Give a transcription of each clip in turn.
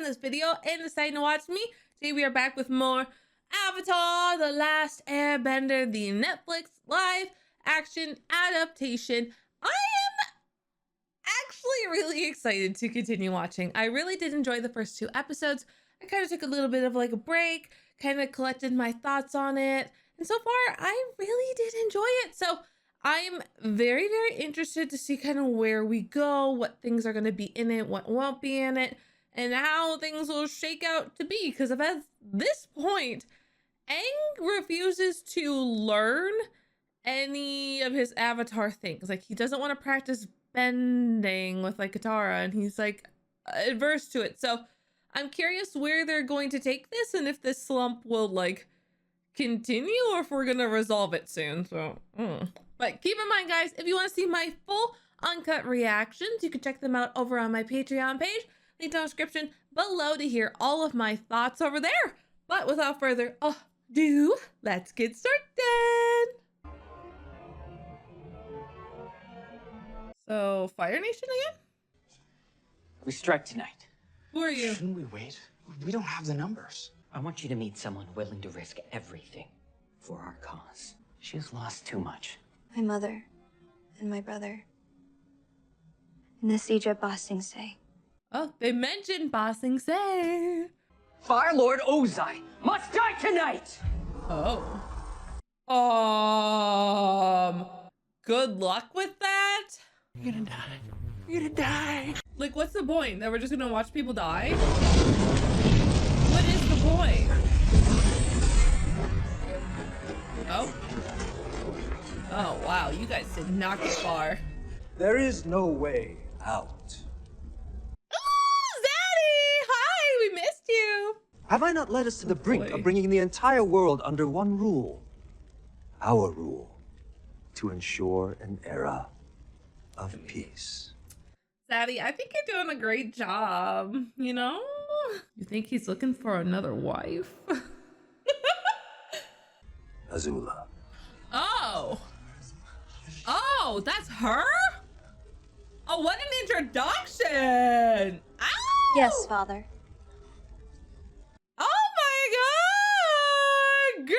this video and deciding to watch me. Today we are back with more Avatar: The Last Airbender, the Netflix live action adaptation. I am actually really excited to continue watching. I really did enjoy the first two episodes. I kind of took a little bit of like a break, kind of collected my thoughts on it, and so far I really did enjoy it. So I'm very, very interested to see kind of where we go, what things are going to be in it, what won't be in it, and how things will shake out to be. Because at this point, Aang refuses to learn any of his Avatar things. Like, he doesn't want to practice bending with like Katara, and he's like adverse to it. So I'm curious where they're going to take this, and if this slump will like continue, or if we're gonna resolve it soon. So but keep in mind, guys, if you want to see my full uncut reactions, you can check them out over on my Patreon page, link down in the description below to hear all of my thoughts over there. But without further ado, let's get started. So, Fire Nation again? We strike tonight. Who are you? Shouldn't we wait? We don't have the numbers. I want you to meet someone willing to risk everything for our cause. She has lost too much. My mother and my brother in the siege at Ba Sing Se. Oh, they mentioned Ba Sing Se. Fire Lord Ozai must die tonight! Oh. Good luck with that? You're gonna die. You're gonna die. Like, what's the point? That we're just gonna watch people die? What is the point? Oh. Oh, wow. You guys did not get far. There is no way out. Oh, Zaddy! Hi! We missed you! Have I not led us to the brink Boy. of bringing the entire world under one rule? Our rule. To ensure an era of peace. Zaddy, I think you're doing a great job, you know? You think he's looking for another wife? Azula. Oh! Oh, that's her? Oh, what an introduction! Ow! Yes, Father. Oh my god! Girl!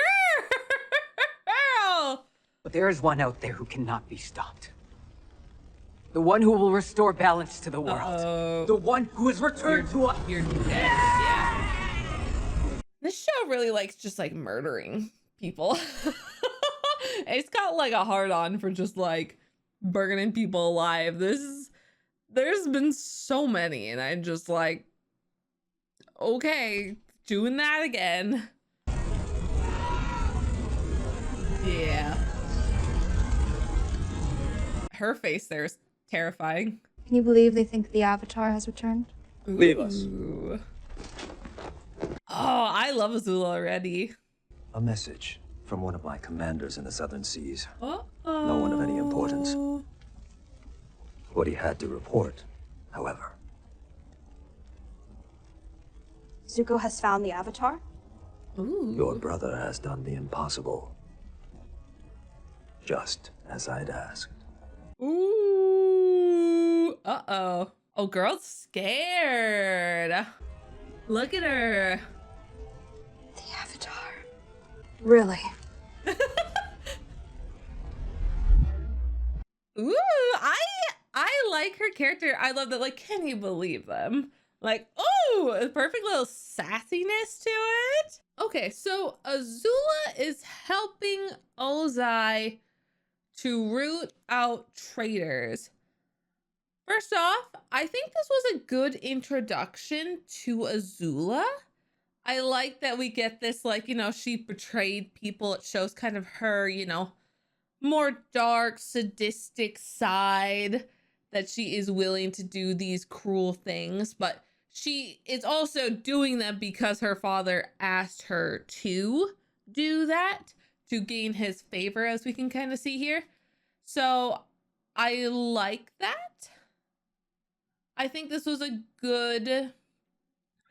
But there is one out there who cannot be stopped. The one who will restore balance to the world. Uh-oh. The one who has returned to us. You're dead. Yeah. This show really likes just like murdering people. It's got like a hard on for just like burning people alive. There's been so many, and I'm just like, okay, doing that again. Yeah. Her face there is terrifying. Can you believe they think the Avatar has returned? Leave us. Ooh. Oh, I love Azula already. A message from one of my commanders in the southern seas. Uh-oh. No one of any importance. What he had to report, however. Zuko has found the Avatar? Ooh. Your brother has done the impossible. Just as I'd asked. Ooh. Uh-oh. Oh, girl's scared. Look at her. The Avatar. Really? Ooh, I like her character. I love that, like, can you believe them? Like, oh, a perfect little sassiness to it. Okay, so Azula is helping Ozai to root out traitors. First off, I think this was a good introduction to Azula. I like that we get this, like, you know, she betrayed people. It shows kind of her, you know, more dark, sadistic side, that she is willing to do these cruel things, but she is also doing them because her father asked her to do that to gain his favor, as we can kind of see here. So I like that. I think this was a good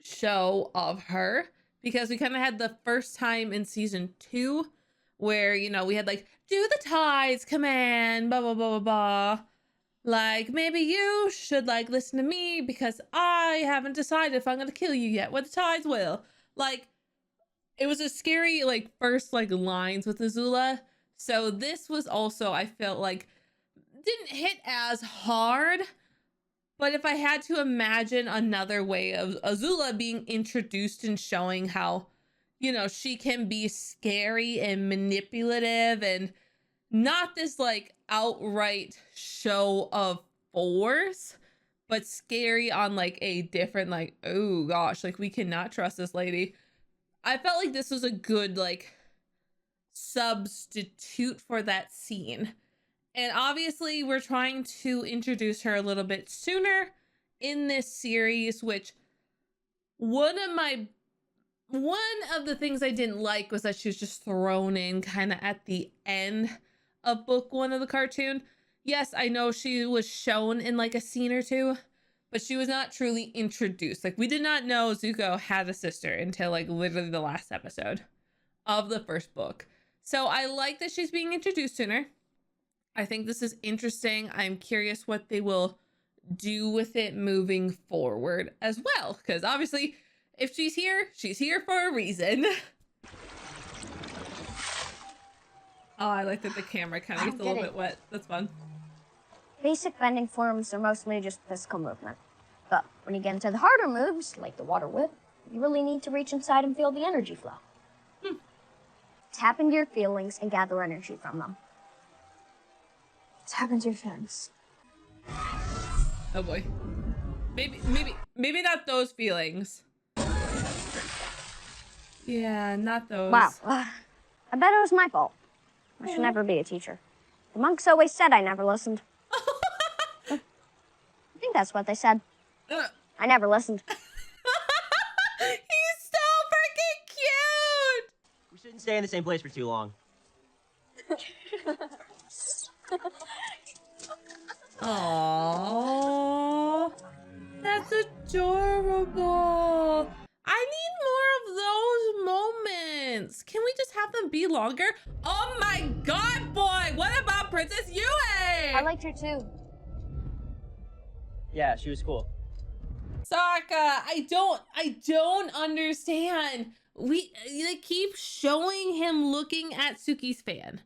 show of her, because we kind of had the first time in season 2 where, you know, we had like, do the tides command, blah, blah, blah, blah, blah. like, maybe you should, like, listen to me because I haven't decided if I'm gonna kill you yet. What the tides will. Like, it was a scary, like, first, like, lines with Azula. So this was also, I felt like, didn't hit as hard. But if I had to imagine another way of Azula being introduced and showing how, you know, she can be scary and manipulative and not this like outright show of force, but scary on like a different, like, oh gosh, like we cannot trust this lady. I felt like this was a good like substitute for that scene. And obviously we're trying to introduce her a little bit sooner in this series, which one of the things I didn't like was that she was just thrown in kind of at the end of book 1 of the cartoon. Yes, I know she was shown in like a scene or two, but she was not truly introduced. Like we did not know Zuko had a sister until like literally the last episode of the first book. So I like that she's being introduced sooner. I think this is interesting. I'm curious what they will do with it moving forward as well. Because obviously, if she's here for a reason. Oh, I like that the camera kind of gets a little bit wet. That's fun. Basic bending forms are mostly just physical movement. But when you get into the harder moves, like the water whip, you really need to reach inside and feel the energy flow. Tap into your feelings and gather energy from them. Tap into your feelings. Oh boy. Maybe not those feelings. Yeah, not those. Wow. I bet it was my fault. I should never be a teacher. The monks always said I never listened. I think that's what they said. I never listened. He's so freaking cute! We shouldn't stay in the same place for too long. Aww, that's adorable. I need more of those moments. Can we just have them be longer? Oh my god, boy! What about Princess Yue? I liked her too. Yeah, she was cool. Sokka, I don't understand. They keep showing him looking at Suki's fan.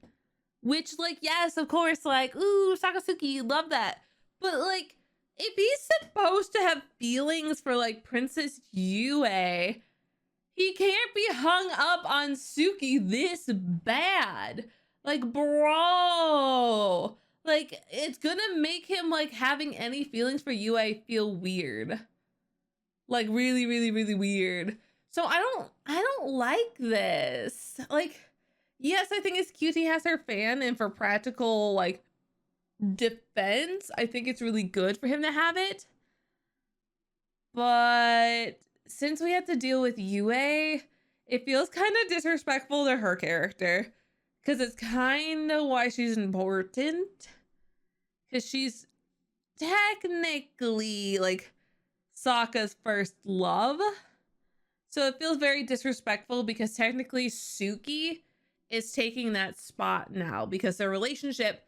Which, like, yes, of course, like, ooh, Sakasuki, love that. But, like, if he's supposed to have feelings for, like, Princess Yue, he can't be hung up on Suki this bad. Like, bro. Like, it's gonna make him, like, having any feelings for Yue feel weird. Like, really, really, really weird. So I don't like this. Like, yes, I think it's cute he has her fan, and for practical, like, defense, I think it's really good for him to have it. But since we have to deal with Yue, it feels kind of disrespectful to her character. Because it's kind of why she's important. Because she's technically, like, Sokka's first love. So it feels very disrespectful because technically Suki is taking that spot now because their relationship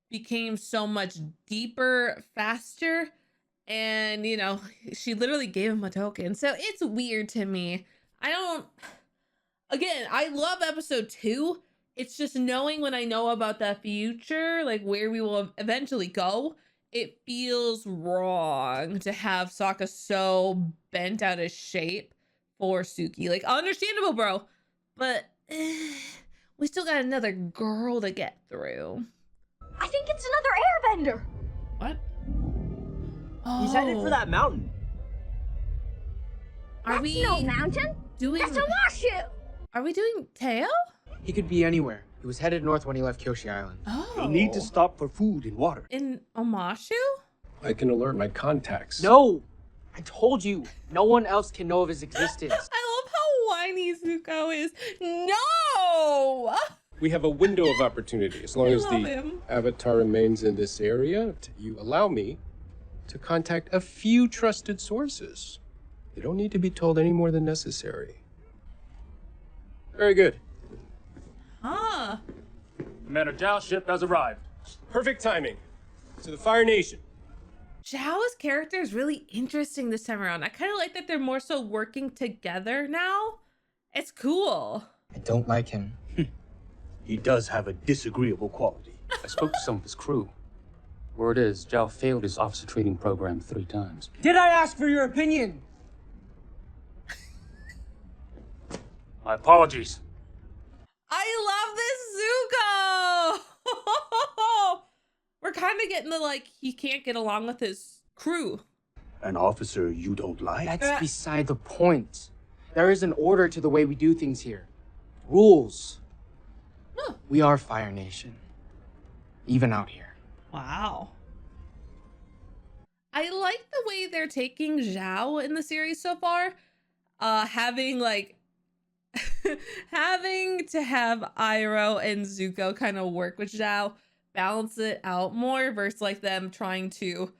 became so much deeper, faster, and, you know, she literally gave him a token. So it's weird to me. Again, I love episode 2. It's just knowing when I know about the future, like where we will eventually go, it feels wrong to have Sokka so bent out of shape for Suki. Like, understandable, bro, but we still got another girl to get through. I think it's another airbender. What? Oh. He's headed for that mountain. Are we no mountain. doing? That's Omashu. Are we doing Teo? He could be anywhere. He was headed north when he left Kyoshi Island. Oh. You'll need to stop for food and water. In Omashu? I can alert my contacts. No! I told you, no one else can know of his existence. I love how whiny Zuko is. No! We have a window of opportunity. As long as love the him. Avatar remains in this area, you allow me to contact a few trusted sources. They don't need to be told any more than necessary. Very good. Huh. Commander Zhao's ship has arrived. Perfect timing. To the Fire Nation. Zhao's character is really interesting this time around. I kind of like that they're more so working together now. It's cool. I don't like him. He does have a disagreeable quality. I spoke to some of his crew. Word is, Zhao failed his officer training program 3 times. Did I ask for your opinion? My apologies. I love this Zuko! We're kind of getting the, like, he can't get along with his crew. An officer you don't like? That's beside the point. There is an order to the way we do things here. Rules. Huh. We are Fire Nation. Even out here. Wow. I like the way they're taking Zhao in the series so far. Having like having to have Iroh and Zuko kind of work with Zhao, balance it out more versus like them trying to,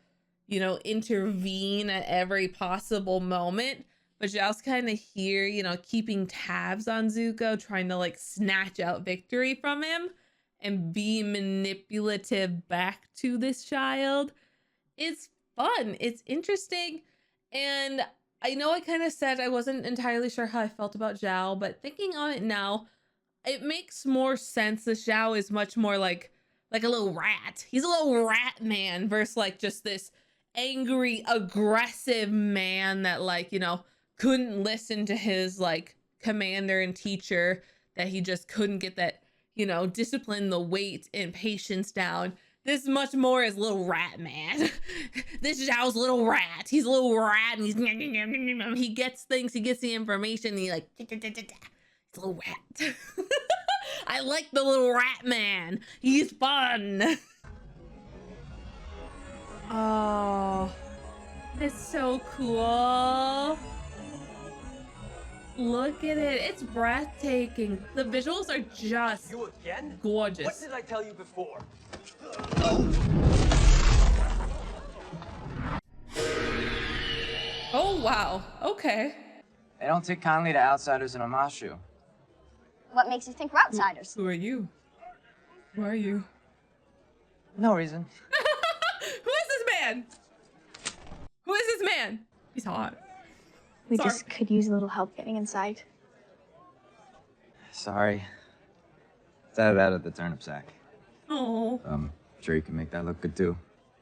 you know, intervene at every possible moment. But Zhao's kind of here, you know, keeping tabs on Zuko, trying to like snatch out victory from him and be manipulative back to this child. It's fun. It's interesting. And I know I kind of said I wasn't entirely sure how I felt about Zhao, but thinking on it now, it makes more sense that Zhao is much more like a little rat. He's a little rat man versus like just this angry, aggressive man that like, you know, couldn't listen to his like commander and teacher, that he just couldn't get that, you know, discipline, the weight and patience down. This much more is little rat man. This Zhao's little rat. He's a little rat and he gets things, he gets the information, and he like, he's a little rat. I like the little rat man. He's fun. Oh, it's so cool. Look at it. It's breathtaking. The visuals are just gorgeous. What did I tell you before? Oh, wow. Okay. They don't take kindly to outsiders in Omashu. What makes you think we're outsiders? Who are you? Who are you? No reason. Who is this man? Who is this man? He's hot. We Sorry. just could use a little help getting inside. Sorry. It's out of the turnip sack. Oh. Sure you can make that look good too.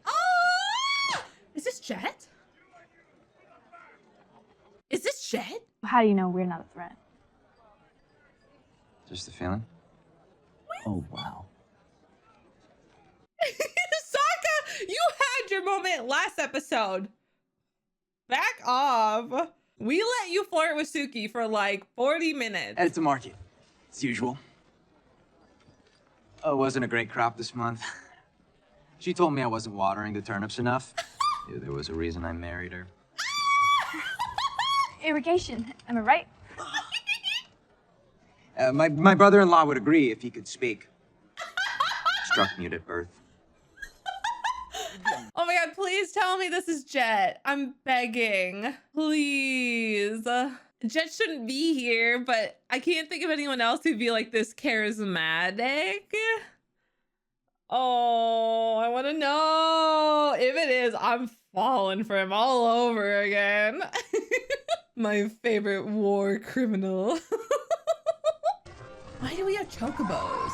Oh! Is this Jet? Is this Jet? How do you know we're not a threat? Just a feeling. Oh, wow. Sokka, you had your moment last episode. Back off. We let you flirt with Suki for like 40 minutes. Headed to market. As usual. Oh, it wasn't a great crop this month. She told me I wasn't watering the turnips enough. Knew there was a reason I married her. Irrigation, am I right? My brother-in-law would agree if he could speak. Struck mute at birth. Oh my god, please tell me this is Jet. I'm begging. Please. Jet shouldn't be here, but I can't think of anyone else who'd be like this charismatic. Oh, I want to know. If it is, I'm falling for him all over again. My favorite war criminal. Why do we have chocobos?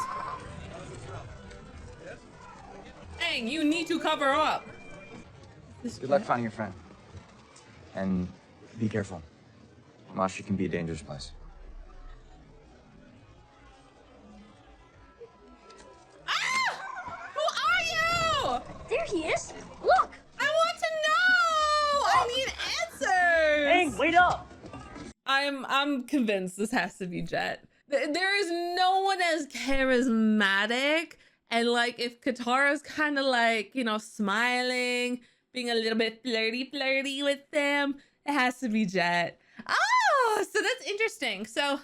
Aang, you need to cover up. Good luck finding your friend. And be careful. Omashu can be a dangerous place. Ah! Who are you? There he is. Look. I want to know. I need answers. Aang, wait up! I'm convinced this has to be Jet. There is no one as charismatic, and like if Katara's kind of like, you know, smiling, being a little bit flirty with them, it has to be Jet. Oh, so that's interesting. So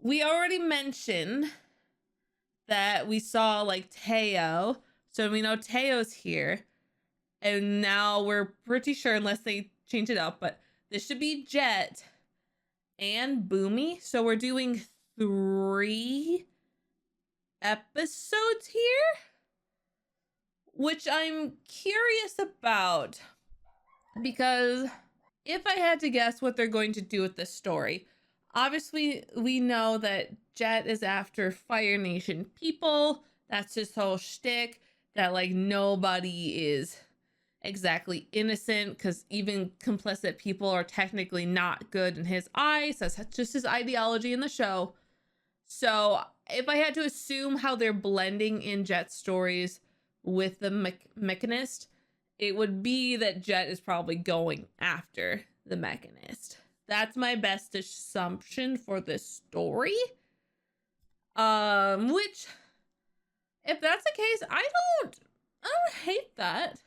we already mentioned that we saw like Teo, so we know Teo's here, and now we're pretty sure, unless they change it up, but this should be Jet and Boomy. So we're doing 3 episodes here which I'm curious about, because if I had to guess what they're going to do with this story, obviously we know that Jet is after Fire Nation people. That's his whole shtick, that like nobody is exactly innocent because even complicit people are technically not good in his eyes. That's just his ideology in the show. So if I had to assume how they're blending in Jet's stories with the Mechanist, it would be that Jet is probably going after the Mechanist. That's my best assumption for this story. Which, if that's the case, I don't hate that.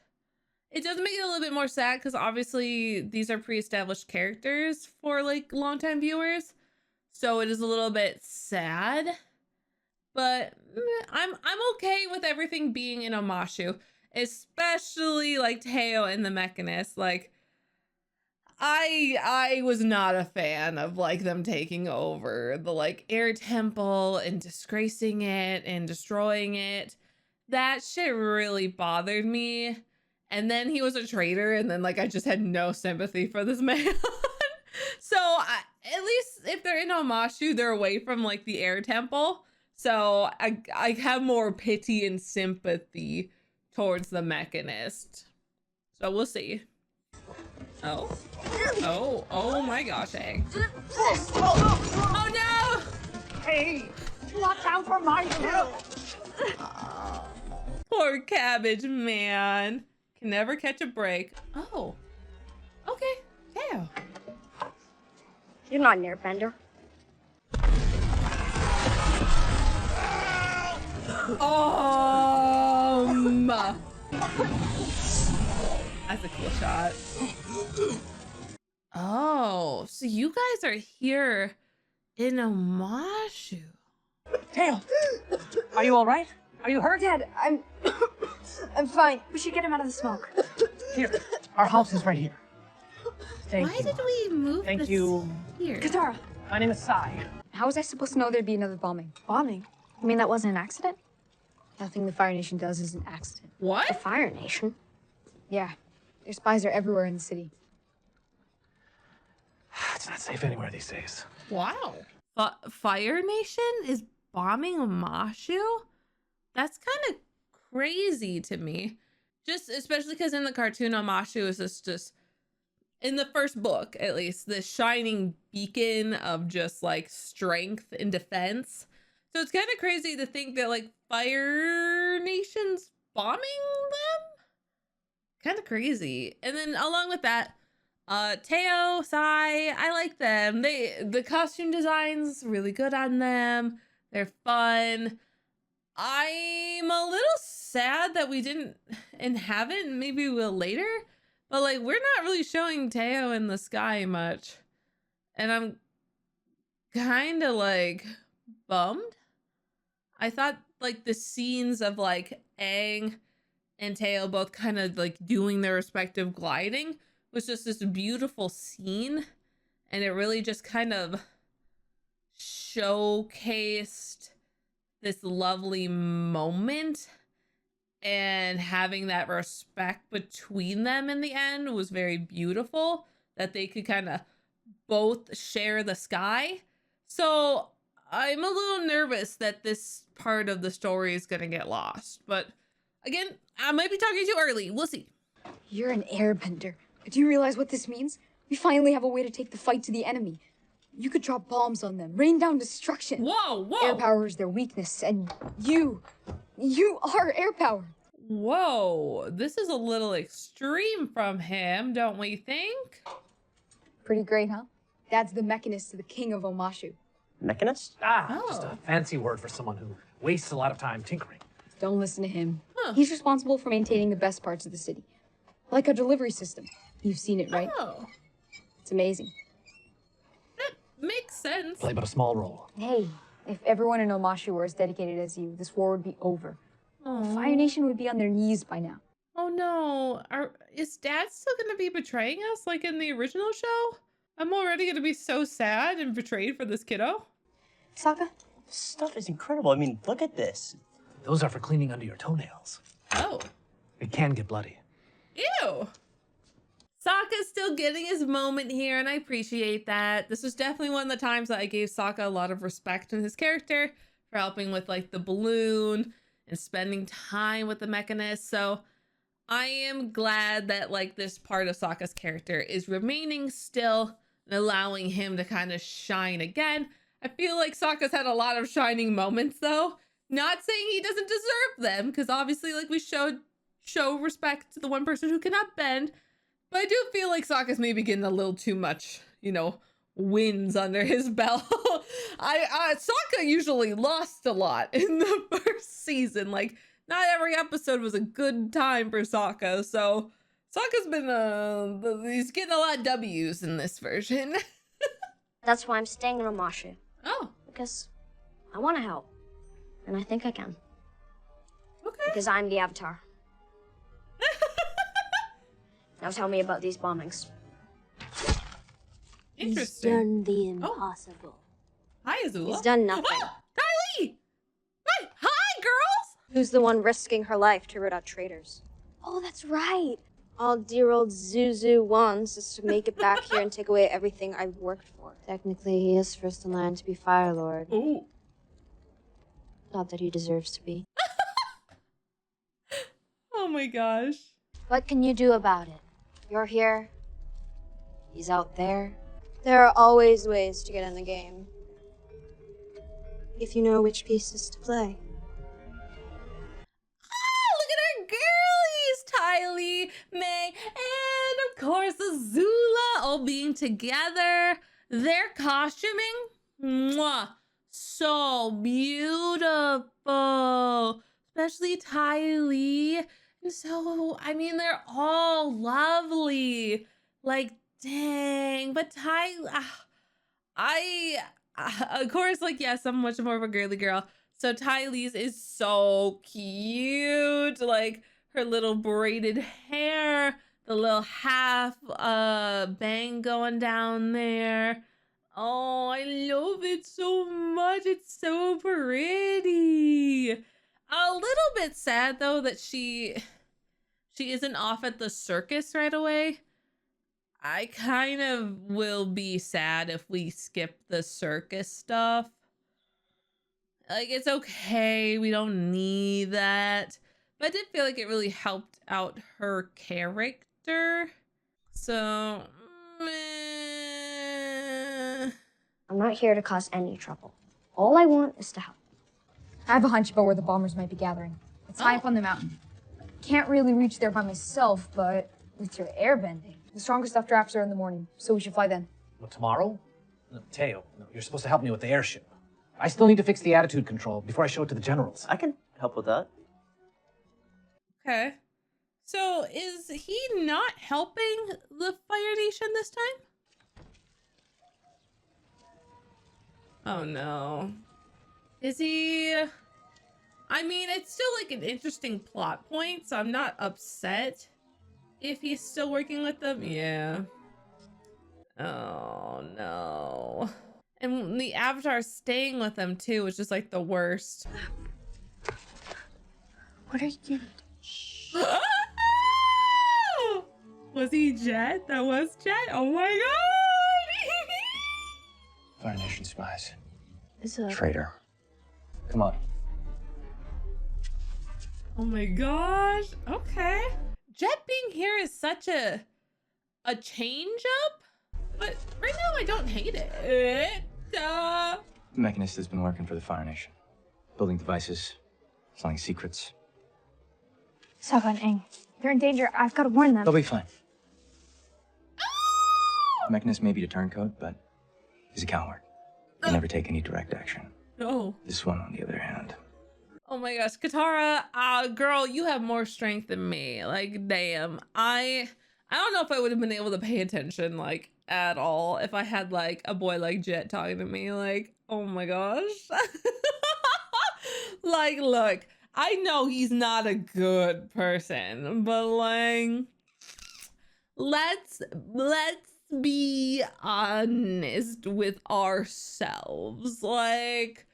It does make it a little bit more sad because obviously these are pre-established characters for like longtime viewers, so it is a little bit sad. But I'm okay with everything being in Omashu, especially like Teo and the Mechanist. Like, I was not a fan of like them taking over the like air temple and disgracing it and destroying it. That shit really bothered me. And then he was a traitor, and then like I just had no sympathy for this man. So at least if they're in Omashu, they're away from like the air temple. So I have more pity and sympathy towards the Mechanist. So we'll see. Oh my gosh, Aang. Oh no! Hey, watch out for my help! Poor Cabbage Man. Can never catch a break. Oh. Okay. Teo. You're not an airbender. That's a cool shot. Oh, so you guys are here in Omashu. Teo, are you all right? Are you hurt? Dad, I'm fine. We should get him out of the smoke. Here, our house is right here. Thank Why you. did we move Thank this you. here? Katara, My name is Sai. How was I supposed to know there'd be another bombing? bombing. You mean that wasn't an accident? Nothing the Fire Nation does is an accident. The What? Fire Nation? Yeah, their spies are everywhere in the city. It's not safe anywhere these days. Wow. Fire Nation is bombing Omashu? That's kind of crazy to me. Just especially because in the cartoon, Omashu is just in the first book, at least, the shining beacon of just like strength and defense. So it's kind of crazy to think that like Fire Nation's bombing them. Kind of crazy. And then along with that, Teo, Sai, I like them. The costume designs really good on them. They're fun. I'm a little sad that we didn't and haven't. Maybe we'll later. But like we're not really showing Teo in the sky much. And I'm kind of like bummed. I thought like the scenes of like Aang and Teo both kind of like doing their respective gliding was just this beautiful scene, and it really just kind of showcased this lovely moment, and having that respect between them in the end was very beautiful, that they could kind of both share the sky. So I'm a little nervous that this part of the story is gonna get lost, but again, I might be talking too early. We'll see. You're an airbender. Do you realize what this means? We finally have a way to take the fight to the enemy. You could drop bombs on them, rain down destruction. Whoa, whoa. Air power is their weakness, and you are air power. Whoa, this is a little extreme from him, don't we think? Pretty great, huh? Dad's the Mechanist to the king of Omashu. Mechanist? Just a fancy word for someone who wastes a lot of time tinkering. Don't listen to him. Huh. He's responsible for maintaining the best parts of the city. Like a delivery system. You've seen it, right? Oh, It's amazing. that makes sense. Play but a small role. Hey, if everyone in Omashu were as dedicated as you, this war would be over. The Aw. Fire Nation would be on their knees by now. Oh no, is Dad still gonna be betraying us like in the original show? I'm already gonna be so sad and betrayed for this kiddo. Sokka? This stuff is incredible. I mean, look at this. Those are for cleaning under your toenails. Oh, It can get bloody. Ew. Sokka's still getting his moment here, and I appreciate that. This was definitely one of the times that I gave Sokka a lot of respect in his character for helping with like the balloon and spending time with the mechanist. So I am glad that like this part of Sokka's character is remaining still and allowing him to kind of shine again. I feel like Sokka's had a lot of shining moments though. Not saying he doesn't deserve them, because obviously like we show respect to the one person who cannot bend. But I do feel like Sokka's maybe getting a little too much, you know, wins under his belt. Sokka usually lost a lot in the first season. Like, not every episode was a good time for Sokka. So Sokka's been, he's getting a lot of W's in this version. That's why I'm staying in Omashu. Oh. Because I want to help. And I think I can. Okay. Because I'm the Avatar. Now tell me about these bombings. Interesting. He's done the impossible. Hi, Azula. He's done nothing. Kylie! Hi, girls! Who's the one risking her life to root out traitors? Oh, that's right. All dear old Zuzu wants is to make it back here and take away everything I've worked for. Technically, he is first in line to be Fire Lord. Ooh. Not that he deserves to be. Oh my gosh. What can you do about it? You're here. He's out there. There are always ways to get in the game. If you know which pieces to play. Look at our girlies, Tylee, May, and of course Azula all being together. Their costuming, mwah, so beautiful. Especially Tylee. And so, I mean, they're all lovely. Like, dang. But of course, like, yes, I'm much more of a girly girl. So Tylee's is so cute. Like, her little braided hair, the little half bang going down there. Oh, I love it so much. It's so pretty. A little bit sad though that she isn't off at the circus right away. I kind of will be sad if we skip the circus stuff. Like, it's okay, we don't need that. But I did feel like it really helped out her character. So, meh. I'm not here to cause any trouble. All I want is to help. I have a hunch about where the bombers might be gathering. It's high up on the mountain. Can't really reach there by myself, but with your airbending, the strongest stuff drafts are in the morning, so we should fly then. Well, tomorrow? No, Teo, no, you're supposed to help me with the airship. I still need to fix the attitude control before I show it to the generals. I can help with that. Okay. So is he not helping the Fire Nation this time? Oh no. Is he? I mean, it's still like an interesting plot point, so I'm not upset if he's still working with them. Yeah. Oh no. And the Avatar staying with them too was just like the worst. What are you doing? Was he Jet? That was Jet? Oh my god! Fire Nation spies. It's a Traitor. Come on. Oh my gosh. Okay. Jet being here is such a change up, but right now I don't hate it. The Mechanist has been working for the Fire Nation. Building devices, selling secrets. Sokka and Aang, they're in danger. I've got to warn them. They'll be fine. Mechanist may be a turncoat, but he's a coward. He'll never take any direct action. No. This one, on the other hand. Oh my gosh, Katara, girl, you have more strength than me. Like, damn. I don't know if I would have been able to pay attention, like, at all if I had, like, a boy like Jet talking to me. Like, oh my gosh. Like, look, I know he's not a good person, but, like, let's be honest with ourselves. Like,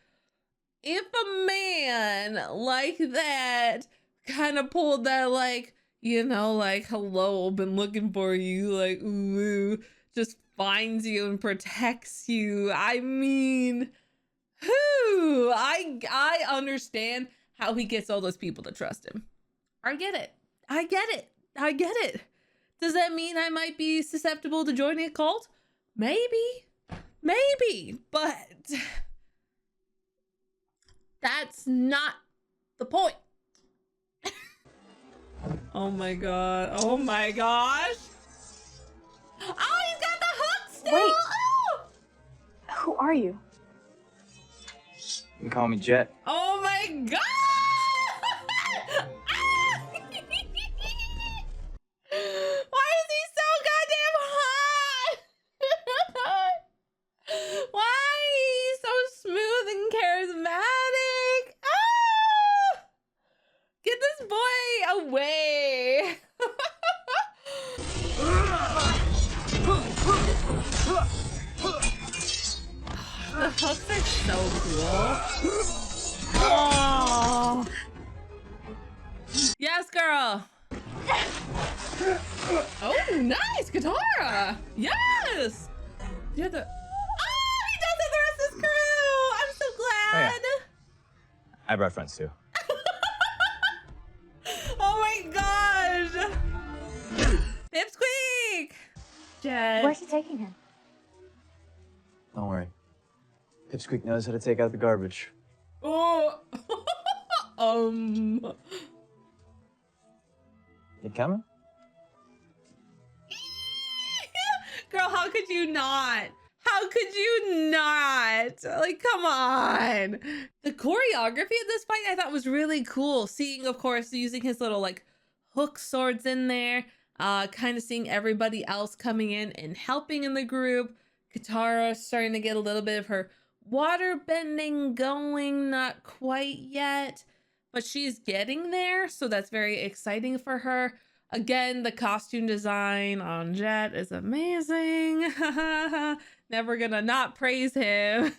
if a man like that kind of pulled that, like, you know, like, hello, been looking for you, like, ooh, just finds you and protects you. I mean, who? I understand how he gets all those people to trust him. I get it. I get it. I get it. Does that mean I might be susceptible to joining a cult? Maybe. Maybe. But that's not the point. Oh my god. Oh my gosh. Oh, he's got the hook still. Wait. Oh! Who are you? You can call me Jet. Oh my god. Why is he so goddamn hot? Why he's so smooth and charismatic? Ah! Get this boy away. The hooks are so cool. Oh. Yes, girl. Oh, nice, Katara. Yes. You're the. Oh, he does it the rest of his crew. I'm so glad. Oh, yeah. I brought friends too. Oh my gosh. Pipsqueak. Jet. Where's he taking him? Don't worry. Pipsqueak knows how to take out the garbage. Oh. You coming? Girl, how could you not? How could you not? Like, come on. The choreography of this fight I thought was really cool. Seeing, of course, using his little like hook swords in there. Kind of seeing everybody else coming in and helping in the group. Katara starting to get a little bit of her water bending going, not quite yet, but she's getting there, so that's very exciting for her. Again, the costume design on Jet is amazing. Never gonna not praise him.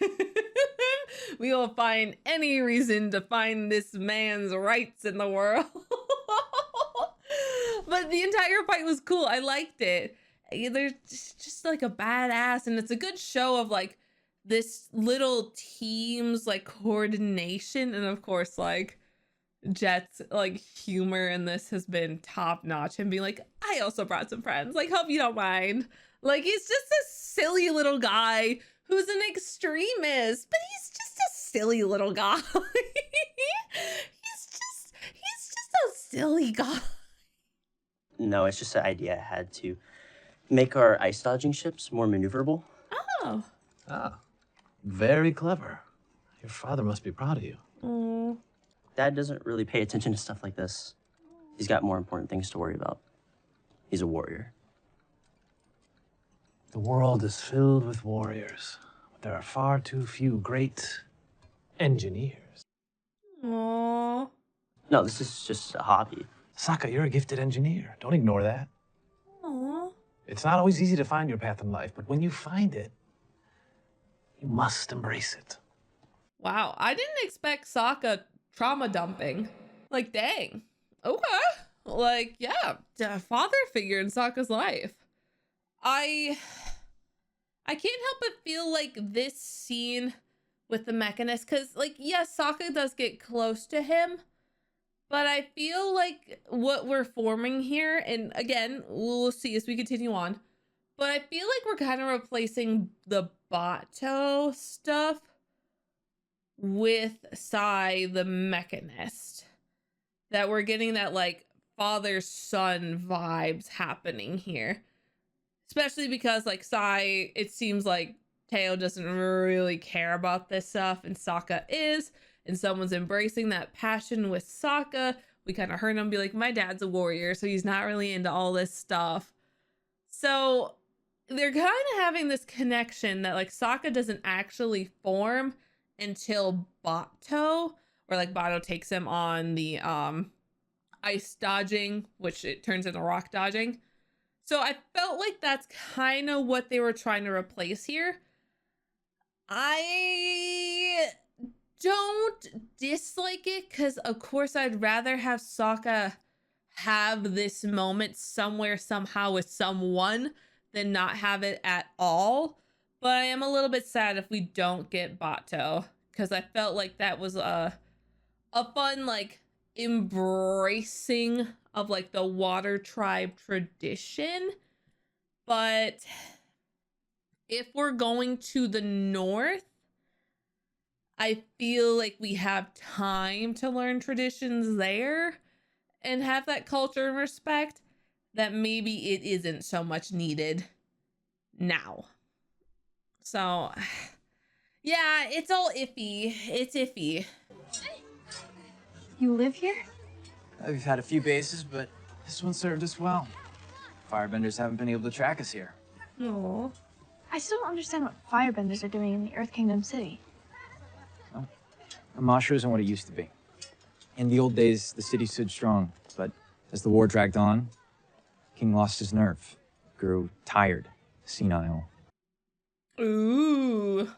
We will find any reason to find this man's rights in the world. But the entire fight was cool. I liked it. There's just like a badass, and it's a good show of like this little team's like coordination, and of course like Jet's like humor in this has been top notch, and being like, I also brought some friends, like, hope you don't mind. Like, he's just a silly little guy who's an extremist, but he's just a silly little guy. he's just a silly guy. No, it's just an idea I had to make our ice dodging ships more maneuverable. Oh. Ah, very clever. Your father must be proud of you. Oh. Dad doesn't really pay attention to stuff like this. He's got more important things to worry about. He's a warrior. The world is filled with warriors, but there are far too few great engineers. Aww. No, this is just a hobby. Sokka, you're a gifted engineer. Don't ignore that. Aww. It's not always easy to find your path in life, but when you find it, you must embrace it. Wow, I didn't expect Sokka trauma dumping. Like, dang. Okay. Like, yeah, a father figure in Sokka's life. I can't help but feel like this scene with the Mechanist, because, like, yes, Sokka does get close to him, but I feel like what we're forming here, and again, we'll see as we continue on, but I feel like we're kind of replacing the Bato stuff with Sai the Mechanist. That we're getting that, like, father-son vibes happening here. Especially because, like, Sai, it seems like Teo doesn't really care about this stuff, and Sokka is, and someone's embracing that passion with Sokka. We kind of heard him be like, my dad's a warrior, so he's not really into all this stuff. So they're kind of having this connection that, like, Sokka doesn't actually form until Bato, or like Bato takes him on the ice dodging, which it turns into rock dodging. So I felt like that's kind of what they were trying to replace here. I don't dislike it because, of course, I'd rather have Sokka have this moment somewhere, somehow with someone than not have it at all. But I am a little bit sad if we don't get Bato, because I felt like that was a fun, like, embracing of, like, the water tribe tradition. But if we're going to the north, I feel like we have time to learn traditions there and have that culture and respect, that maybe it isn't so much needed now. So, yeah, it's all iffy. It's iffy. You live here? We've had a few bases, but this one served us well. Firebenders haven't been able to track us here. No. I still don't understand what firebenders are doing in the Earth Kingdom city. Oh. Omashu isn't what it used to be. In the old days, the city stood strong, but as the war dragged on, King lost his nerve, grew tired, senile. Ooh.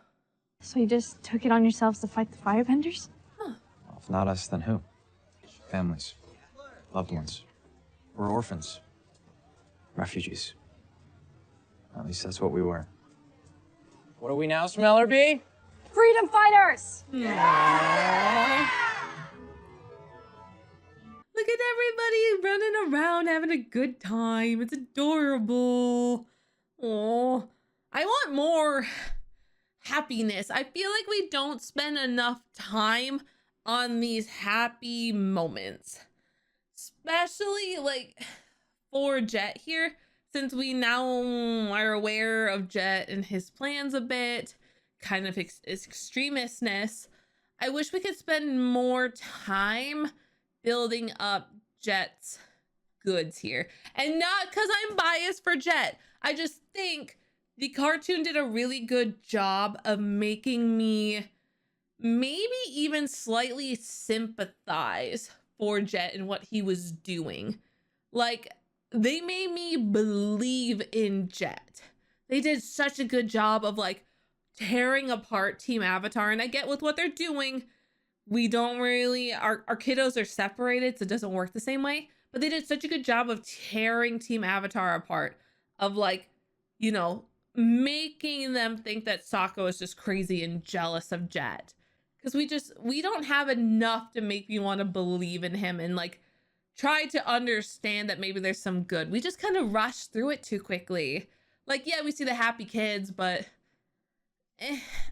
So you just took it on yourselves to fight the firebenders? Well, if not us, then who? Families, loved ones. We're orphans, refugees. At least that's what we were. What are we now, Smeller Bee? Freedom fighters! Aww. Look at everybody running around having a good time. It's adorable. Oh, I want more happiness. I feel like we don't spend enough time on these happy moments, especially like for Jet here, since we now are aware of Jet and his plans a bit, kind of his extremistness. I wish we could spend more time building up Jet's goods here. And not because I'm biased for Jet. I just think the cartoon did a really good job of making me maybe even slightly sympathize for Jet and what he was doing. Like, they made me believe in Jet. They did such a good job of like tearing apart Team Avatar. And I get with what they're doing, we don't really, our kiddos are separated, so it doesn't work the same way. But they did such a good job of tearing Team Avatar apart, of like, you know, making them think that Sokka is just crazy and jealous of Jet. Because we don't have enough to make me want to believe in him and like try to understand that maybe there's some good. We just kind of rush through it too quickly. Like, yeah, we see the happy kids, but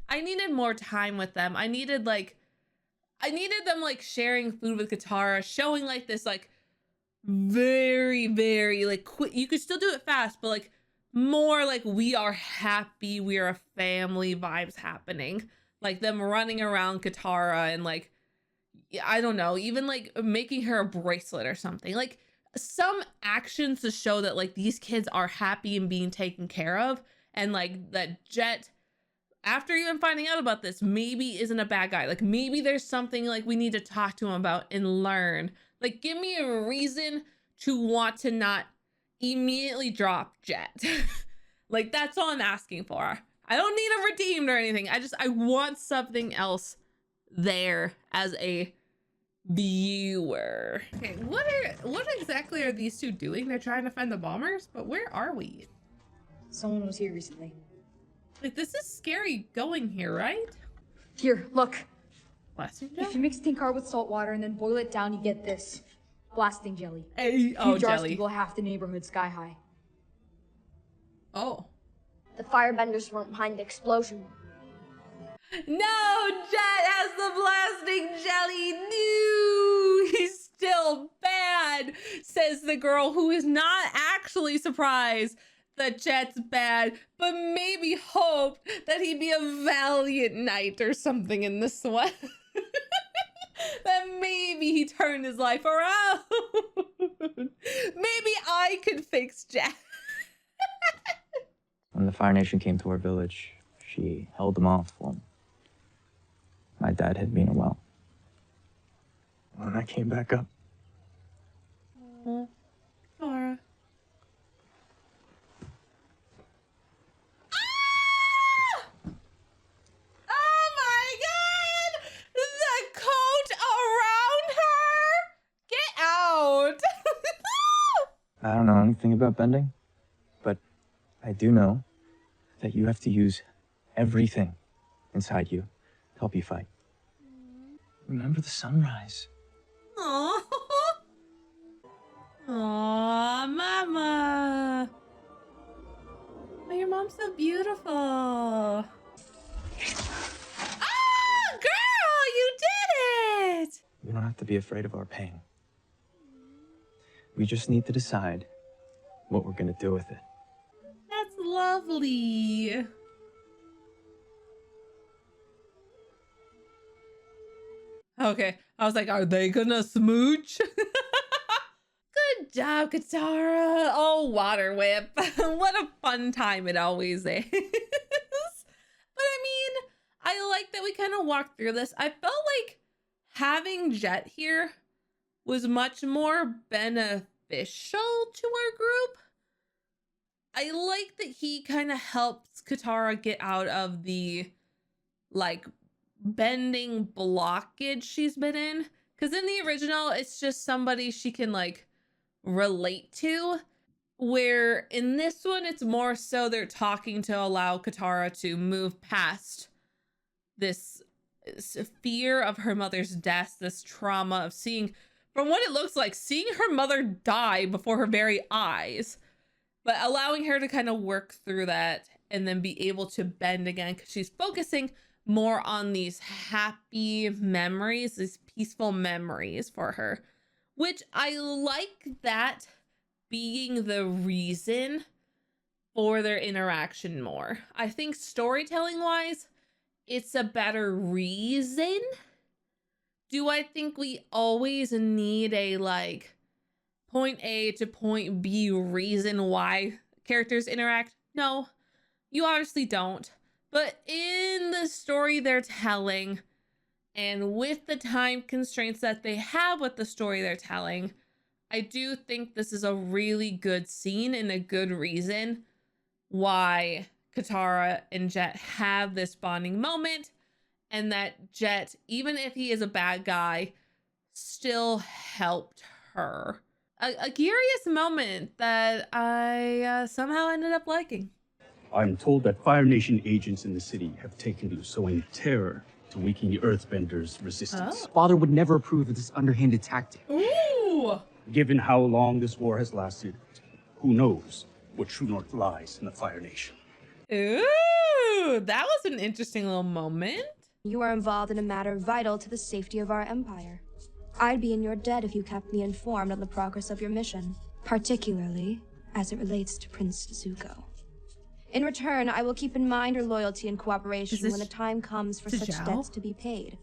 I needed more time with them. I needed them like sharing food with Katara, showing like this like very, very like quick. You could still do it fast, but like more like we are happy, we are a family vibes happening. Like them running around Katara and like, I don't know, even like making her a bracelet or something. Like some actions to show that like these kids are happy and being taken care of. And like that Jet, after even finding out about this, maybe isn't a bad guy. Like maybe there's something like we need to talk to him about and learn. Like give me a reason to want to not immediately drop Jet. Like that's all I'm asking for. I don't need him redeemed or anything. I want something else there as a viewer. Okay, what exactly are these two doing? They're trying to find the bombers, but where are we? Someone was here recently. Like this is scary going here, right? Here, look. Blasting jelly? If you mix tinkar with salt water and then boil it down, you get this. Blasting jelly. Hey, oh, jars jelly. can blow half the neighborhood sky high. Oh. The firebenders weren't behind the explosion. No, Jet has the blasting jelly. No, he's still bad, says the girl who is not actually surprised that Jet's bad, but maybe hoped that he'd be a valiant knight or something in this one. That maybe he turned his life around. Maybe I could fix Jet. When the Fire Nation came to our village, she held them off while my dad hid me in a well. When I came back up. Laura. Oh my god! The coat around her? Get out! nothing about bending, but I do know that you have to use everything inside you to help you fight. Remember the sunrise. Aww. Aww, Mama. Oh, your mom's so beautiful. Ah, girl, you did it! We don't have to be afraid of our pain. We just need to decide what we're gonna do with it. That's lovely. Okay, I was like, are they gonna smooch? Good job, Katara. Oh, water whip. What a fun time it always is. But I mean, I like that we kind of walked through this. I felt like having Jet here was much more beneficial to our group. I like that he kind of helps Katara get out of the, like, bending blockage she's been in. Because in the original, it's just somebody she can, like, relate to. Where in this one, it's more so they're talking to allow Katara to move past this fear of her mother's death, this trauma of seeing, from what it looks like, seeing her mother die before her very eyes, but allowing her to kind of work through that and then be able to bend again, because she's focusing more on these happy memories, these peaceful memories for her, which I like that being the reason for their interaction more. I think storytelling wise, it's a better reason. Do I think we always need a, like, point A to point B reason why characters interact? No, you obviously don't. But in the story they're telling, and with the time constraints that they have with the story they're telling, I do think this is a really good scene and a good reason why Katara and Jet have this bonding moment, and that Jet, even if he is a bad guy, still helped her. A curious moment that I somehow ended up liking. I'm told that Fire Nation agents in the city have taken to sowing terror to weaken the Earthbenders' resistance. Father would never approve of this underhanded tactic. Ooh! Given how long this war has lasted, who knows what true north lies in the Fire Nation. Ooh, that was an interesting little moment. You are involved in a matter vital to the safety of our empire. I'd be in your debt if you kept me informed on the progress of your mission, particularly as it relates to Prince Zuko. In return, I will keep in mind your loyalty and cooperation when the time comes for such debts to be paid.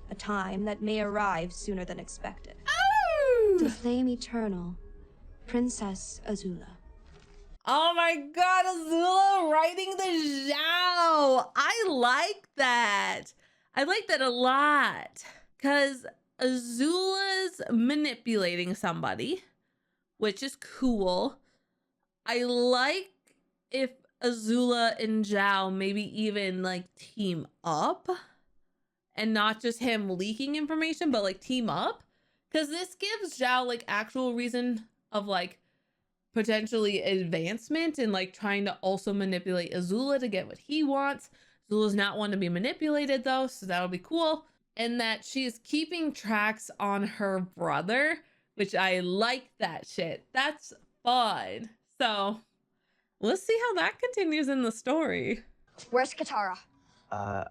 A time that may arrive sooner than expected. Oh! To the flame eternal, Princess Azula. Oh my god, Azula riding the Zhao! I like that. I like that a lot. Because Azula's manipulating somebody, which is cool. I like if Azula and Zhao maybe even, like, team up. And not just him leaking information, but, like, team up. Because this gives Zhao, like, actual reason of, like, potentially advancement and, like, trying to also manipulate Azula to get what he wants. Azula's not one to be manipulated, though, so that'll be cool. And that she's keeping tracks on her brother, which I like that shit. That's fun. So let's see how that continues in the story. Where's Katara? I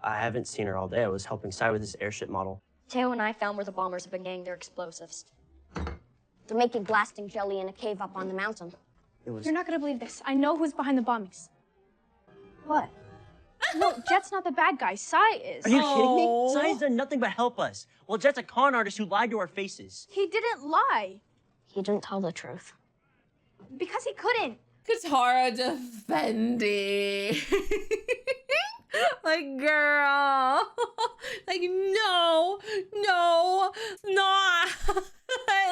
haven't seen her all day. I was helping Sai with his airship model. Teo and I found where the bombers have been getting their explosives. They're making blasting jelly in a cave up on the mountain. You're not gonna believe this. I know who's behind the bombings. What? No, Jet's not the bad guy. Sai is. Are you kidding me? Sai's done nothing but help us. Well, Jet's a con artist who lied to our faces. He didn't lie. He didn't tell the truth. Because he couldn't. Katara defending. Like, girl. Like, no, not.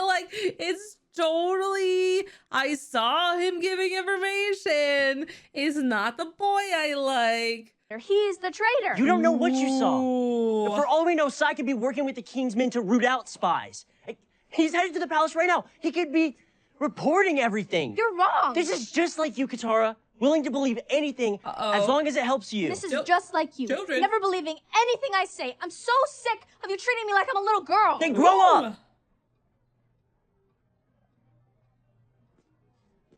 Like, it's totally, I saw him giving information. It's not the boy I like. He's the traitor. You don't know what you saw. For all we know, Sai could be working with the King's men to root out spies. He's headed to the palace right now. He could be reporting everything. You're wrong. This is just like you, Katara. Willing to believe anything as long as it helps you. This is just like you. Children. Never believing anything I say. I'm so sick of you treating me like I'm a little girl. Then grow up.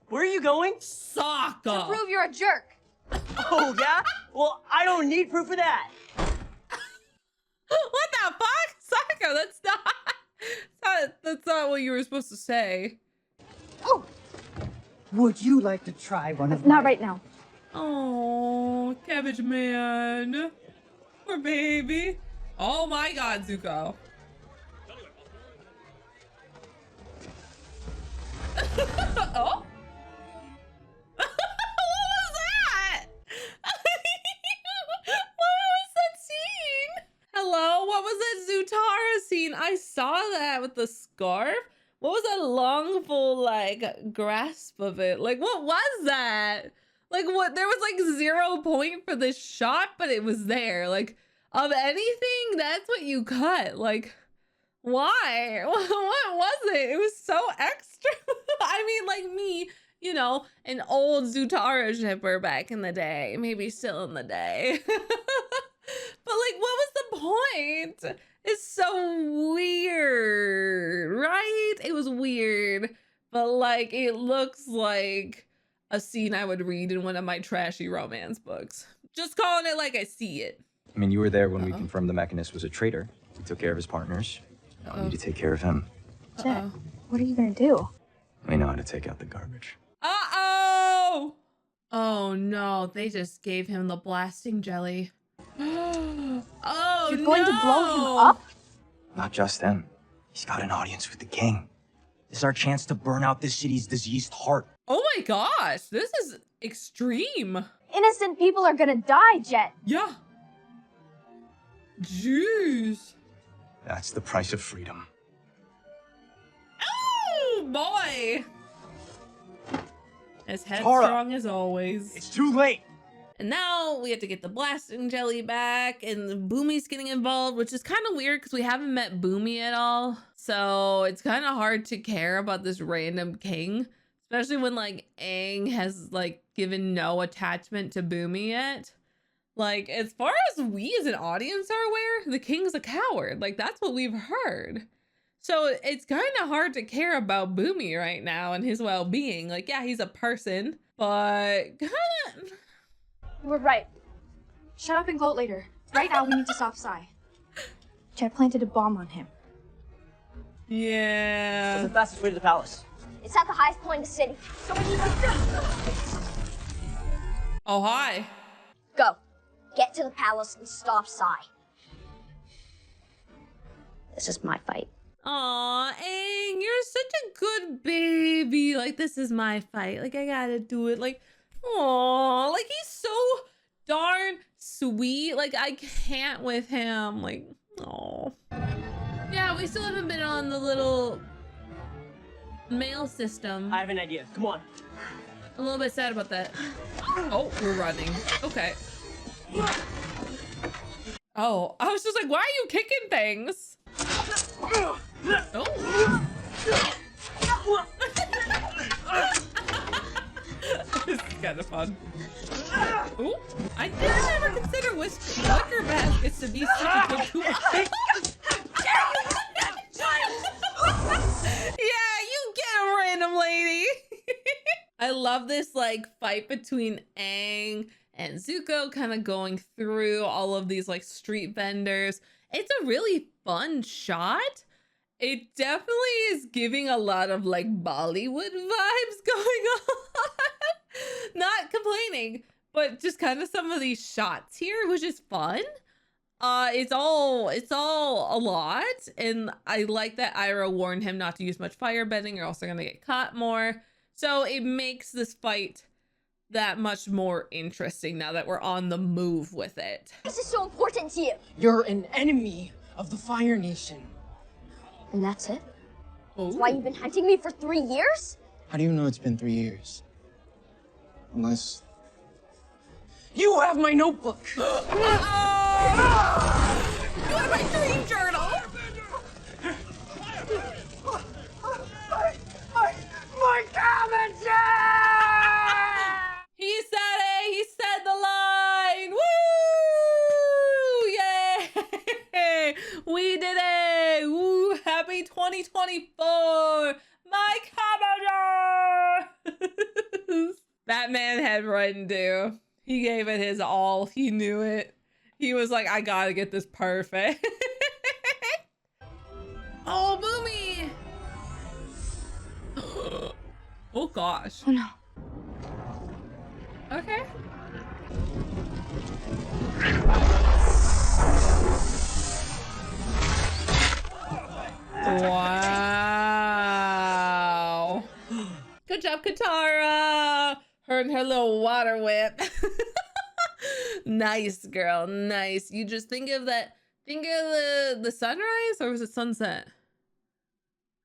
Where are you going? Sokka. To prove you're a jerk. Oh, yeah? Well, I don't need proof of that. What the fuck? Sokka, that's not what you were supposed to say. Oh. Would you like to try one of Not right now. Oh, Cabbage Man. Poor baby. Oh my god, Zuko. Oh? What was that? What was that scene? Hello? What was that Zutara scene? I saw that with the scarf. What was that long full like grasp of it? Like what was that? Like what? There was like 0 point for this shot, but it was there. Like of anything, that's what you cut. Like why? What was it? It was so extra. I mean, like me, you know, an old Zutara shipper back in the day, maybe still in the day. But like, what was the point? It's so weird, right? It was weird, but like, it looks like a scene I would read in one of my trashy romance books. Just calling it like I see it. I mean, you were there when we confirmed the Mechanist was a traitor. We took care of his partners. Now we need to take care of him. Jet, what are you gonna do? We know how to take out the garbage. Uh-oh! Oh no, they just gave him the blasting jelly. Oh, You're going to blow him up? Not just him. He's got an audience with the king. This is our chance to burn out this city's diseased heart. Oh my gosh, this is extreme. Innocent people are gonna die, Jet. Yeah. Jeez. That's the price of freedom. Oh boy. As headstrong as always. It's too late. And now we have to get the blasting jelly back, and Boomy's getting involved, which is kind of weird because we haven't met Boomy at all. So it's kind of hard to care about this random king, especially when like Aang has like given no attachment to Boomy yet. Like, as far as we as an audience are aware, the king's a coward. Like, that's what we've heard. So it's kind of hard to care about Boomy right now and his well-being. Like, yeah, he's a person, but kind of... You were right. Shut up and gloat later. Right now, we need to stop Sai. Jet planted a bomb on him. Yeah. What's the fastest way to the palace? It's at the highest point in the city. So we need to Oh, hi. go. Get to the palace and stop Sai. This is my fight. Aw, Aang, you're such a good baby. Like, this is my fight. Like, I gotta do it. Like, aw, like, he's so darn sweet. Like, I can't with him. Like, aw. Yeah, we still haven't been on the little mail system. I have an idea. Come on. A little bit sad about that. Oh, we're running. Okay. Oh, I was just like, why are you kicking things? Oh. This is kind of fun. Ooh, I didn't ever consider wicker baskets to be such a good tool. Yeah, you get him, random lady. I love this like fight between Aang and Zuko kind of going through all of these like street vendors. It's a really fun shot. It definitely is giving a lot of like Bollywood vibes going on. Not complaining, but just kind of some of these shots here, which is fun. It's all a lot. And I like that Iroh warned him not to use much firebending. You're also gonna get caught more. So it makes this fight that much more interesting now that we're on the move with it. This is so important to you. You're an enemy of the Fire Nation. And that's it? That's why you've been hunting me for 3 years? How do you know it's been 3 years? Unless... You have my notebook! You have my dream journal! My 2024. My Commodore. That man had run due. He gave it his all. He knew it. He was like, I gotta get this perfect. Oh, Boomy. Oh gosh. Oh no. Okay. Wow. Good job, Katara. Her and her little water whip. Nice, girl. Nice. You just think of that. Think of the sunrise, or was it sunset?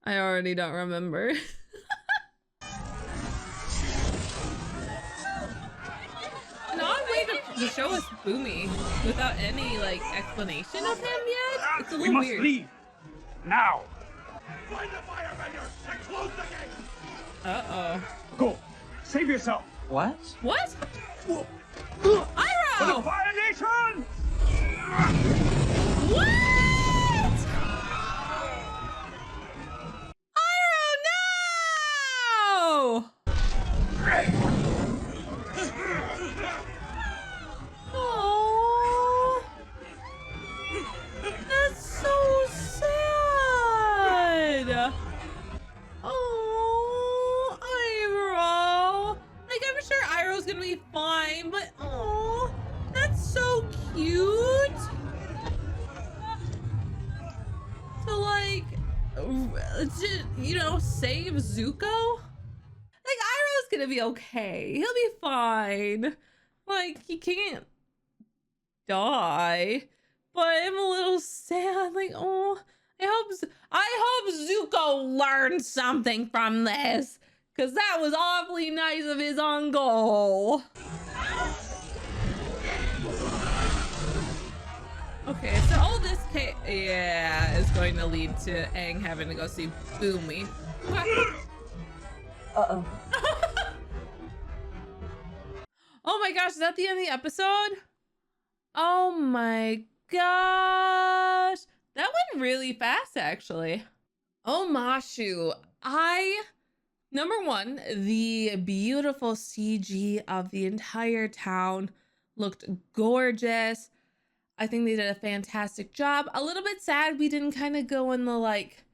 I already don't remember. No, I'm waiting to show us Boomy without any like explanation of him yet. It's a little weird. We must leave now. Find the firebender and close the gate. Uh-oh. Go. Save yourself. What? What? For the Iroh! Fire Nation! What? Iroh, no! Oh, that's so sad. Oh, Iroh. Like, I'm sure Iroh's gonna be fine, but oh, that's so cute. To like, you know, save Zuko. Like, Iroh's gonna be okay. He'll be fine. Like, he can't die. But I'm a little sad. Like, oh, I hope Zuko learned something from this. Because that was awfully nice of his uncle. Okay, so all this is going to lead to Aang having to go see Boomy. Uh-oh. Oh my gosh, is that the end of the episode? Oh my gosh. That went really fast, actually. Omashu. Number one, the beautiful CG of the entire town looked gorgeous. I think they did a fantastic job. A little bit sad we didn't kind of go in the like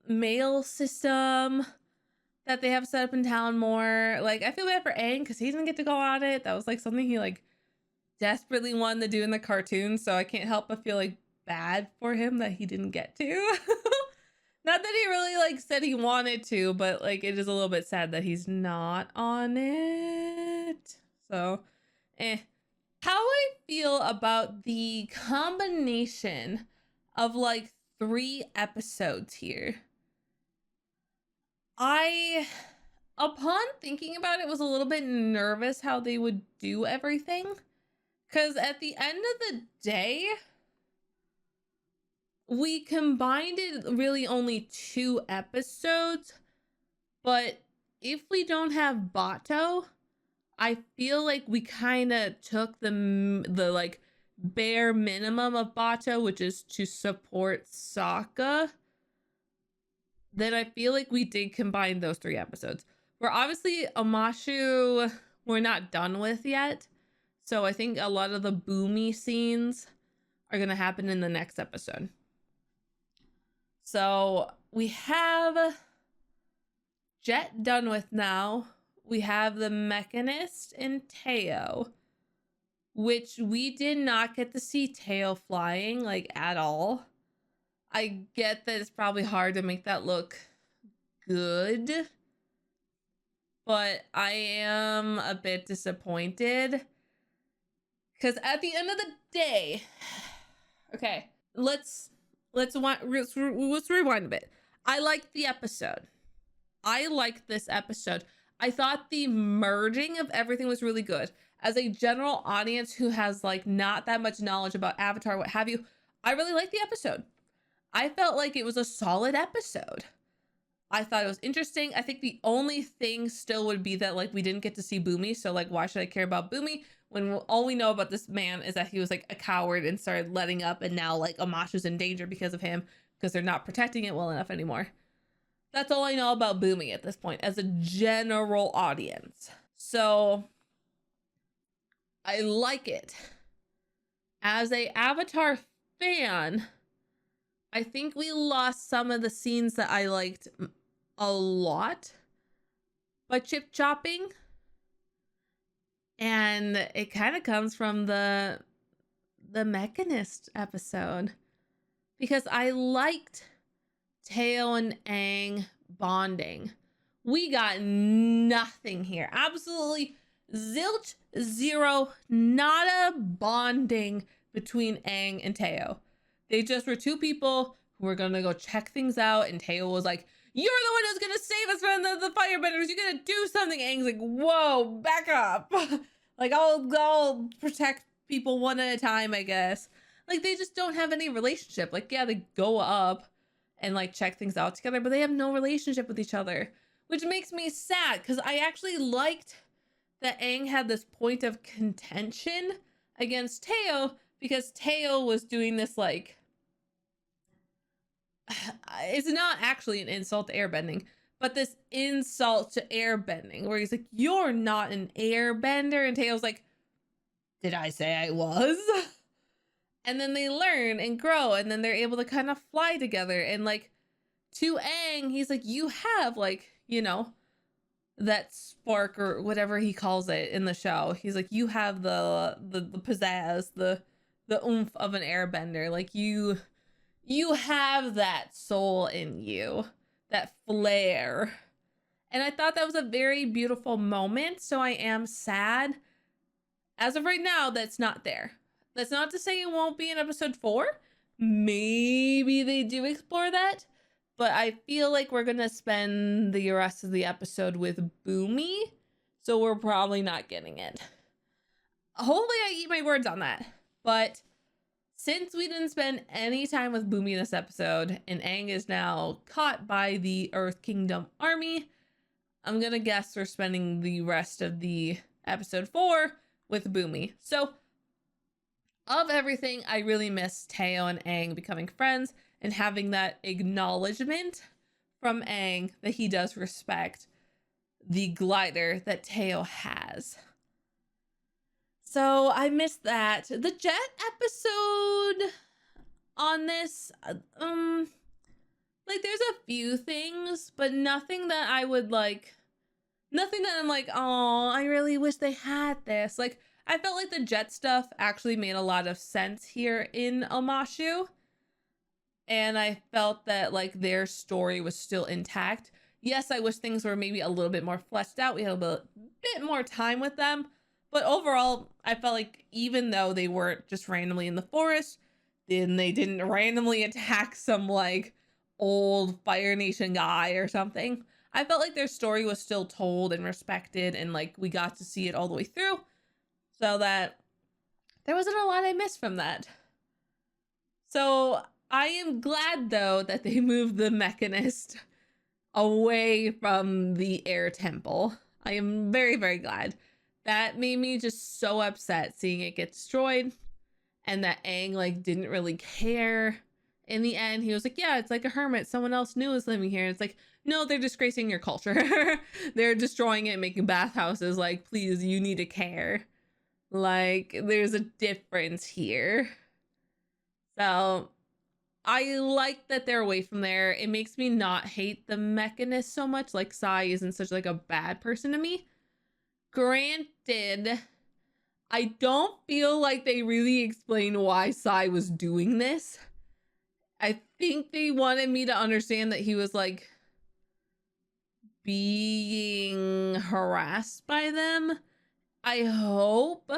mail system that they have set up in town more. Like, I feel bad for Aang because he didn't get to go on it. That was like something he like desperately wanted to do in the cartoon, so I can't help but feel like bad for him that he didn't get to. Not that he really like said he wanted to, but like it is a little bit sad that he's not on it. So, How I feel about the combination of like 3 episodes here. Upon thinking about it, was a little bit nervous how they would do everything. Because at the end of the day, we combined it really only 2 episodes. But if we don't have Bato, I feel like we kind of took the like bare minimum of Bato, which is to support Sokka. Then I feel like we did combine those 3 episodes. We're obviously Omashu, we're not done with yet. So I think a lot of the Boomy scenes are going to happen in the next episode. So we have Jet done with now. We have the Mechanist and Teo, which we did not get to see Teo flying like at all. I get that it's probably hard to make that look good, but I am a bit disappointed because at the end of the day, okay, let's rewind a bit. I liked the episode. I liked this episode. I thought the merging of everything was really good. As a general audience who has like not that much knowledge about Avatar, what have you, I really liked the episode. I felt like it was a solid episode. I thought it was interesting. I think the only thing still would be that like we didn't get to see Boomy. So like, why should I care about Boomy when all we know about this man is that he was like a coward and started letting up, and now like Omashu's in danger because of him. because they're not protecting it well enough anymore. That's all I know about Boomy at this point as a general audience. So I like it. As a Avatar fan, I think we lost some of the scenes that I liked a lot by chip chopping. And it kind of comes from the Mechanist episode, because I liked Teo and Aang bonding. We got nothing here. Absolutely zilch, zero, nada bonding between Aang and Teo. They just were two people who were gonna go check things out, and Teo was like, "You're the one who's gonna save us from the firebenders. You're gonna do something." Aang's like, "Whoa, back up." Like, I'll protect people one at a time, I guess. Like, they just don't have any relationship. Like, yeah, they go up and like check things out together, but they have no relationship with each other, which makes me sad, because I actually liked that Aang had this point of contention against Teo, because Teo was doing this, like, it's not actually an insult to airbending, but this insult to airbending, where he's like, "You're not an airbender," and Teo's like, "Did I say I was?" And then they learn and grow, and then they're able to kind of fly together. And like, to Aang, he's like, "You have, like, you know, that spark," or whatever he calls it in the show. He's like, "You have the pizzazz, the oomph of an airbender. Like, you have that soul in you, that flair." And I thought that was a very beautiful moment. So I am sad, as of right now, that's not there. That's not to say it won't be in episode 4. Maybe they do explore that, but I feel like we're gonna spend the rest of the episode with Boomy, so we're probably not getting it. Hopefully I eat my words on that. But since we didn't spend any time with Boomy this episode, and Aang is now caught by the Earth Kingdom army, I'm gonna guess we're spending the rest of the episode 4 with Boomy. So of everything, I really miss Teo and Aang becoming friends and having that acknowledgement from Aang that he does respect the glider that Teo has. So I missed that. The jet episode on this, like, there's a few things, but nothing that I would like, nothing that I'm like, "Oh, I really wish they had this." Like, I felt like the jet stuff actually made a lot of sense here in Omashu. And I felt that, like, their story was still intact. Yes, I wish things were maybe a little bit more fleshed out. We had a bit more time with them. But overall, I felt like even though they weren't just randomly in the forest, then they didn't randomly attack some, like, old Fire Nation guy or something, I felt like their story was still told and respected, and, like, we got to see it all the way through. So that there wasn't a lot I missed from that. So I am glad, though, that they moved the Mechanist away from the Air Temple. I am very, very glad. That made me just so upset seeing it get destroyed, and that Aang, like, didn't really care. In the end, he was like, "Yeah, it's like a hermit. Someone else new is living here." And it's like, no, they're disgracing your culture. They're destroying it, making bathhouses. Like, please, you need to care. Like, there's a difference here. So I like that they're away from there. It makes me not hate the Mechanist so much. Like, Sai isn't such, like, a bad person to me. Granted, I don't feel like they really explain why Sai was doing this. I think they wanted me to understand that he was, like, being harassed by them. I hope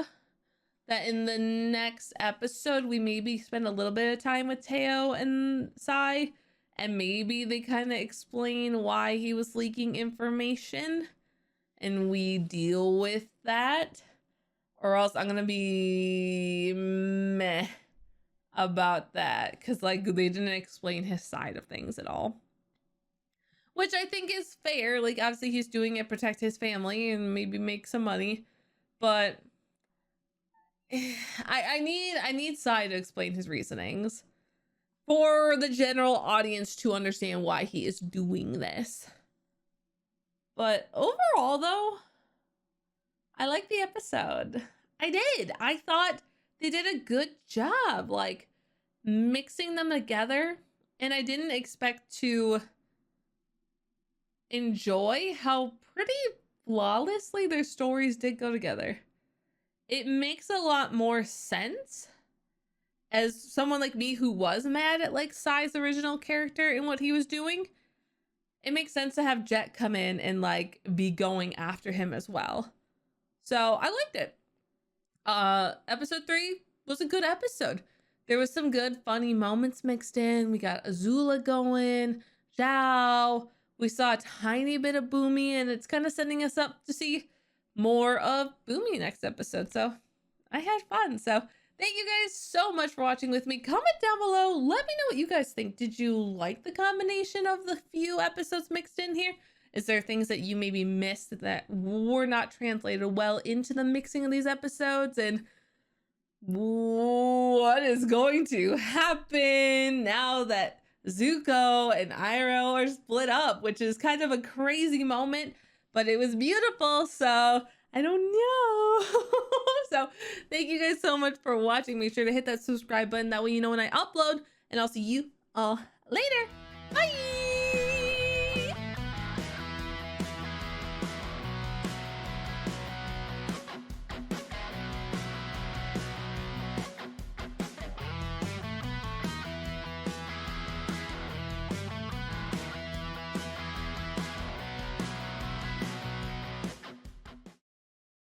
that in the next episode we maybe spend a little bit of time with Teo and Sai, and maybe they kind of explain why he was leaking information and we deal with that, or else I'm gonna be meh about that, because, like, they didn't explain his side of things at all, which I think is fair. Like, obviously he's doing it to protect his family and maybe make some money, but I need Sai to explain his reasonings. for the general audience to understand why he is doing this. But overall, though, I like the episode. I did. I thought they did a good job, like, mixing them together. And I didn't expect to enjoy how pretty flawlessly their stories did go together. It makes a lot more sense as someone like me who was mad at like Sai's original character and what he was doing. It makes sense to have Jet come in and like be going after him as well. So I liked it. Episode 3 was a good episode. There was some good funny moments mixed in. We got Azula going, Zhao. We saw a tiny bit of Boomy, and it's kind of setting us up to see more of Boomy next episode. So I had fun. So thank you guys so much for watching with me. Comment down below. Let me know what you guys think. Did you like the combination of the few episodes mixed in here? Is there things that you maybe missed that were not translated well into the mixing of these episodes? And what is going to happen now that Zuko and Iroh are split up, which is kind of a crazy moment, but it was beautiful, so I don't know. So thank you guys so much for watching. Make sure to hit that subscribe button. That way you know when I upload, and I'll see you all later. Bye!